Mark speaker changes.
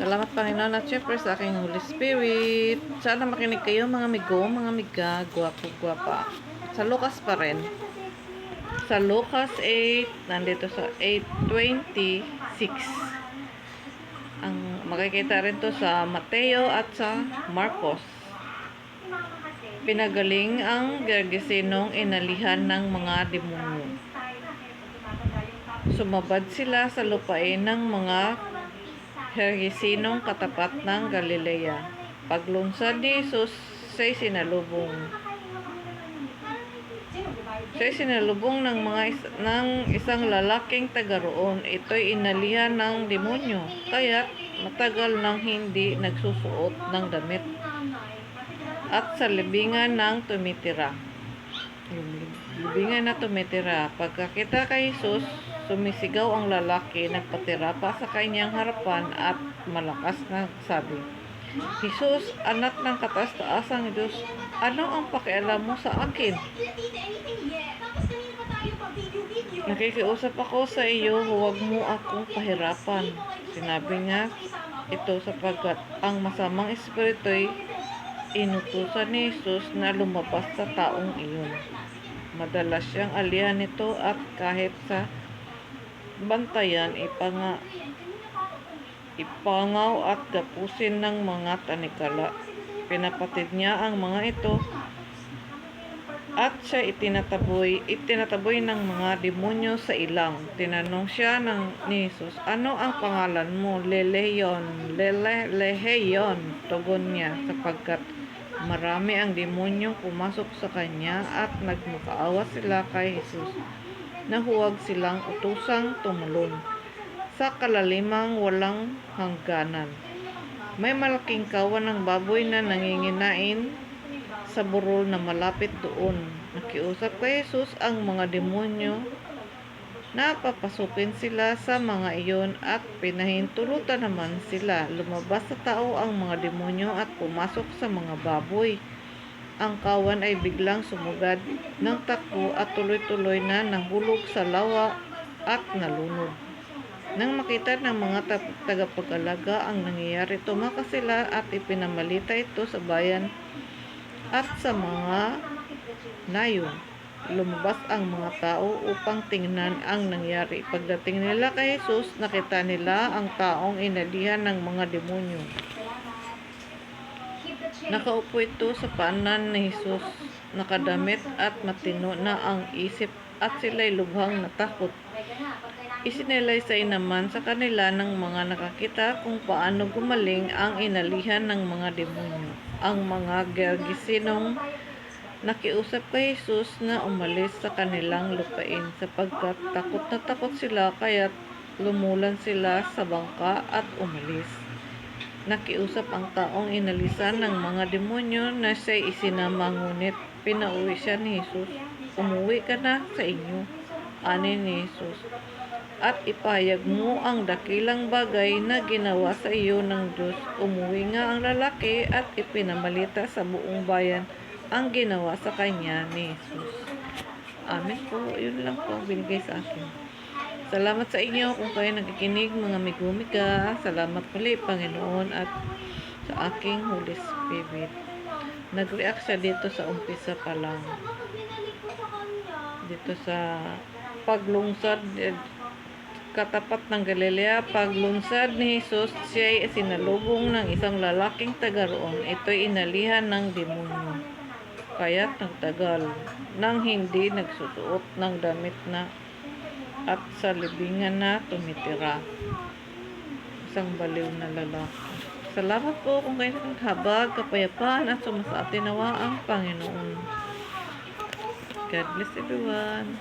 Speaker 1: Salamat Panginoon at syempre sa aking Holy Spirit. Sana makinig kayo mga amigo, mga amiga, gwapo, gwapa. Sa Lucas pa rin. Sa Lucas 8, nandito sa 8:26. Ang makikita rin to sa Mateo at sa Marcos. Pinagaling ang Gergesenong inalihan ng mga demonyo. Sumabad sila sa lupain ng mga Gergesenong katapat ng Galilea. Paglunsad ni Jesus, siya'y sinalubong ng isang lalaking taga roon. Ito'y inalihan ng demonyo, kaya't matagal nang hindi nagsusuot ng damit at sa libingan ng tumitira. Libingan na tumitira. Pagkakita kay Jesus, sumisigaw ang lalaki, nagpatira pa sa kanyang harapan at malakas na sabi, Jesus, anak ng kataas-taasang Diyos, ano ang pakialam mo sa akin? Nakikiusap ako sa iyo, huwag mo akong pahirapan. Sinabi niya ito sapagkat ang masamang espiritu'y inutusan ni Jesus na lumabas sa taong iyon. Madalas siyang alihan nito at kahit sa bantayan, ipangaw at gapusin ng mga tanikala. Pinapatid niya ang mga ito at siya itinataboy ng mga demonyo sa ilang. Tinanong siya ni Jesus, ano ang pangalan mo? Leheyon, tugon niya, sapagkat marami ang demonyong pumasok sa kanya at nagmakaawa sila kay Jesus na huwag silang utusang tumulon sa kalalimang walang hangganan. May malaking kawan ng baboy na nanginginain sa burol na malapit doon. Nakiusap kay Jesus ang mga demonyo na papasukin sila sa mga iyon at pinahintulutan naman sila. Lumabas sa tao ang mga demonyo at pumasok sa mga baboy. Ang kawan ay biglang sumugad ng takbo at tuloy-tuloy na nahulog sa lawa at nalunod. Nang makita ng mga tagapag-alaga ang nangyayari, tumaka sila at ipinamalita ito sa bayan at sa mga nayon. Lumabas ang mga tao upang tingnan ang nangyari. Pagdating nila kay Jesus, nakita nila ang taong inalihan ng mga demonyo. Nakaupo ito sa paanan ni Jesus, nakadamit at matino na ang isip at sila'y lubhang natakot. Isinalaysay naman sa kanila ng mga nakakita kung paano gumaling ang inalihan ng mga demonyo. Ang mga Gergesenong nakiusap kay Jesus na umalis sa kanilang lupain sapagkat takot na takot sila, kaya't lumulan sila sa bangka at umalis. Nakiusap ang taong inalisan ng mga demonyo na siya'y isinama, ngunit pinauwi siya ni Jesus. Umuwi ka na sa inyo, ani ni Jesus, at ipahayag mo ang dakilang bagay na ginawa sa iyo ng Diyos. Umuwi nga ang lalaki at ipinamalita sa buong bayan ang ginawa sa kanya ni Jesus. Amen po. Yun lang po ang binigay sa akin. Salamat sa inyo kung kayo nakikinig mga migumiga. Salamat muli Panginoon at sa aking Holy Spirit. Nag-react siya dito sa umpisa pa lang. Dito sa paglungsad katapat ng Galilea. Paglunsad ni Jesus, siya ay sinalubong ng isang lalaking taga roon. Ito'y inalihan ng demonyo, kaya't nagtagal nang hindi nagsusuot ng damit na at sa libingan na tumitira. Isang baliw na lalaki. Salamat po kung kayo naghabag, kapayapaan at sumasaatin nawa ang Panginoon. God bless everyone.